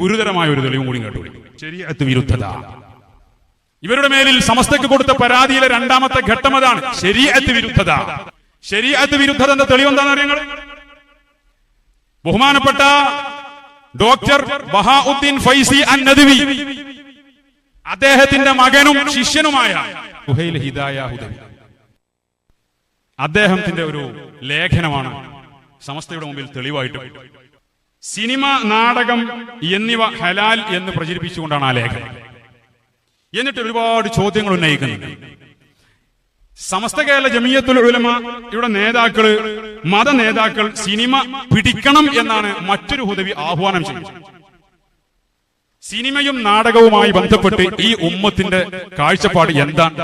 ഗുരുതരമായ ഒരു തെളിവും കൂടി കേട്ടു. ശരീഅത്ത് വിരുദ്ധത. ഇവരുടെ മേലിൽ സമസ്തയ്ക്ക് കൊടുത്ത പരാതിയിലെ രണ്ടാമത്തെ ഘട്ടം അതാണ്, ശരീഅത്ത് വിരുദ്ധത. ശരീഅത്ത് വിരുദ്ധത എന്ന തെളിവ് എന്താണെന്ന് അറിയാങ്ങൾ? ബഹുമാനപ്പെട്ട ഡോക്ടർ ബഹാഉദ്ദീൻ ഫൈസി അൻ-നദ്വി, അദ്ദേഹത്തിന്റെ മകനും ശിഷ്യനുമായ സുഹൈൽ ഹിദായ ഹുദവി, അദ്ദേഹത്തിന്റെ ഒരു ലേഖനമാണ് സമസ്തയുടെ മുമ്പിൽ തെളിവായിട്ട്. സിനിമ, നാടകം എന്നിവ ഹലാൽ എന്ന് പ്രചരിപ്പിച്ചുകൊണ്ടാണ് ആ ലേഖനം. എന്നിട്ട് ഒരുപാട് ചോദ്യങ്ങൾ ഉന്നയിക്കുന്നുണ്ട്. സമസ്ത കേരള ജമിയത്തുൽ ഉലമ ഇവിടെ നേതാക്കള്, മത നേതാക്കൾ സിനിമ പിടിക്കണം എന്നാണ് മറ്റൊരു ഹുദവി ആഹ്വാനം ചെയ്യുന്നത്. സിനിമയും നാടകവുമായി ബന്ധപ്പെട്ട് ഈ ഉമ്മത്തിന്റെ കാഴ്ചപ്പാട് എന്താണ്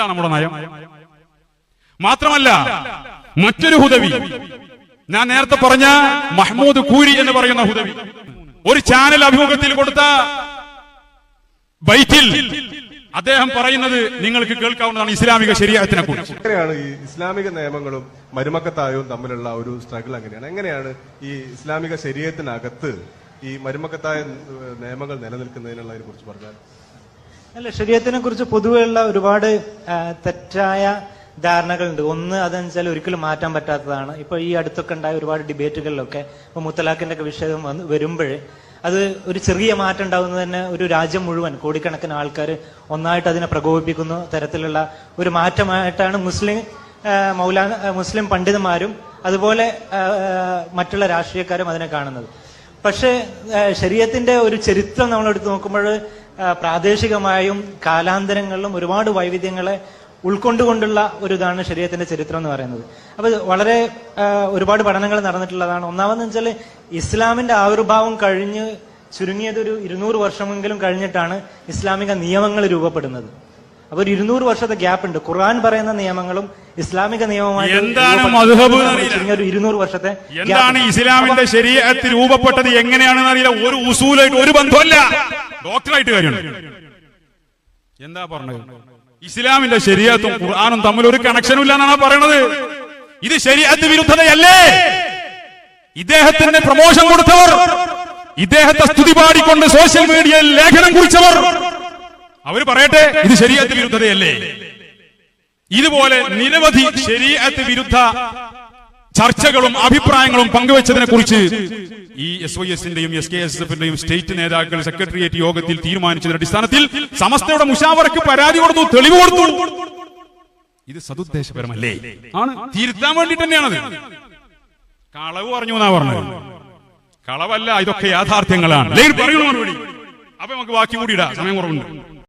നമ്മുടെ നയം? മാത്രമല്ല മറ്റൊരു ഹുദവി, ഞാൻ നേരത്തെ പറഞ്ഞ മഹ്മൂദ് കൂരി എന്ന് പറയുന്ന ഹുദവി, ഒരു ചാനൽ അഭിമുഖത്തിൽ കൊടുത്ത ബൈറ്റിൽ അദ്ദേഹം പറയുന്നത് നിങ്ങൾക്ക് കേൾക്കാവുന്നതാണ് ഇസ്ലാമിക ശരീഅത്തിനെ കുറിച്ച്. എങ്ങനെയാണ് ഈ ഇസ്ലാമിക നിയമങ്ങളും മരുമക്കത്തായവും തമ്മിലുള്ള ഒരു സ്ട്രഗിൾ എങ്ങനെയാണ് ഈ ഇസ്ലാമിക ശരീഅത്തിനകത്ത് ഈ മരുമക്കത്തായ നിയമങ്ങൾ നിലനിൽക്കുന്നതിനുള്ളതിനെ കുറിച്ച് പറഞ്ഞാൽ? അല്ല, ശരീഅത്തിനെ കുറിച്ച് പൊതുവെയുള്ള ഒരുപാട് തെറ്റായ ധാരണകളുണ്ട്. ഒന്ന് അതെന്ന് വെച്ചാൽ ഒരിക്കലും മാറ്റാൻ പറ്റാത്തതാണ്. ഇപ്പൊ ഈ അടുത്തൊക്കെ ഉണ്ടായ ഒരുപാട് ഡിബേറ്റുകളിലൊക്കെ ഇപ്പൊ മുത്തലാഖിന്റെ ഒക്കെ വിഷയം വരുമ്പോഴേ അത് ഒരു ചെറിയ മാറ്റം ഉണ്ടാകുന്നത് തന്നെ ഒരു രാജ്യം മുഴുവൻ കോടിക്കണക്കിന് ആൾക്കാർ ഒന്നായിട്ട് അതിനെ പ്രകോപിപ്പിക്കുന്ന തരത്തിലുള്ള ഒരു മാറ്റമായിട്ടാണ് മുസ്ലിം പണ്ഡിതന്മാരും അതുപോലെ മറ്റുള്ള രാഷ്ട്രീയക്കാരും അതിനെ കാണുന്നത്. പക്ഷേ ശരീഅത്തിന്റെ ഒരു ചരിത്രം നമ്മൾ എടുത്ത് നോക്കുമ്പോൾ പ്രാദേശികമായും കാലാന്തരങ്ങളിലും ഒരുപാട് വൈവിധ്യങ്ങളെ ഉൾക്കൊണ്ടുകൊണ്ടുള്ള ഒരു ഇതാണ് ശരീഅത്തിന്റെ ചരിത്രം എന്ന് പറയുന്നത്. അപ്പൊ വളരെ ഒരുപാട് പഠനങ്ങൾ നടന്നിട്ടുള്ളതാണ്. ഒന്നാമെന്ന് വെച്ചാൽ ഇസ്ലാമിന്റെ ആവിർഭാവം കഴിഞ്ഞ് ചുരുങ്ങിയത് ഒരു 200 വർഷമെങ്കിലും കഴിഞ്ഞിട്ടാണ് ഇസ്ലാമിക നിയമങ്ങൾ രൂപപ്പെടുന്നത്. അപ്പൊ ഒരു 200 വർഷത്തെ ഗ്യാപ്പ് ഉണ്ട്. ഖുർആൻ പറയുന്ന നിയമങ്ങളും ഇസ്ലാമിക നിയമവുമായി ചുരുങ്ങിയ ഒരു 200 വർഷത്തെ. എന്താണ് ഇസ്ലാമിന്റെ ശരീഅത്ത് രൂപപ്പെട്ടത് എങ്ങനെയാണെന്ന് അറിയില്ല. ഒരു ഉസൂലായിട്ട് ഒരു ബന്ധമല്ല, ഡോക്ടറായിട്ട് കാര്യമുണ്ട്. എന്താ പറഞ്ഞത്? ഇസ്ലാമിന്റെ ശരീഅത്തും ഖുർആനും തമ്മിൽ ഒരു കണക്ഷനും ഇല്ല എന്നാണ് പറയുന്നത്. ഇത് ശരീഅത്ത് വിരുദ്ധതയല്ലേ? ഇദ്ദേഹത്തിന് പ്രമോഷൻ കൊടുത്തവർ, ഇദ്ദേഹത്തെ സ്തുതി പാടിക്കൊണ്ട് സോഷ്യൽ മീഡിയയിൽ ലേഖനം കുറിച്ചവർ, അവർ പറയട്ടെ ഇത് ശരീഅത്ത് വിരുദ്ധതയല്ലേ? ഇതുപോലെ നിരവധി ശരീഅത്ത് വിരുദ്ധ ചർച്ചകളും അഭിപ്രായങ്ങളും പങ്കുവച്ചതിനെ കുറിച്ച് ഈ SYSന്റെയും SKSFന്റെയും സ്റ്റേറ്റ് നേതാക്കൾ സെക്രട്ടേറിയറ്റ് യോഗത്തിൽ തീരുമാനിച്ചതിന്റെ അടിസ്ഥാനത്തിൽ സമസ്തയുടെ മുശാവറക്ക് പരാതി കൊടുത്തു, തെളിവ് കൊടുത്തു. ഇത് സദുദ്ദേശപരമല്ലേ? ആണ്, തിരുത്താൻ വേണ്ടിട്ട് തന്നെയാണത്. കളവ് പറഞ്ഞു എന്നാ പറഞ്ഞത്. കളവല്ല, ഇതൊക്കെ യാഥാർത്ഥ്യങ്ങളാണ്. അപ്പൊ നമുക്ക് ബാക്കി കൂടി ഇടാം, സമയം കുറവുണ്ട്.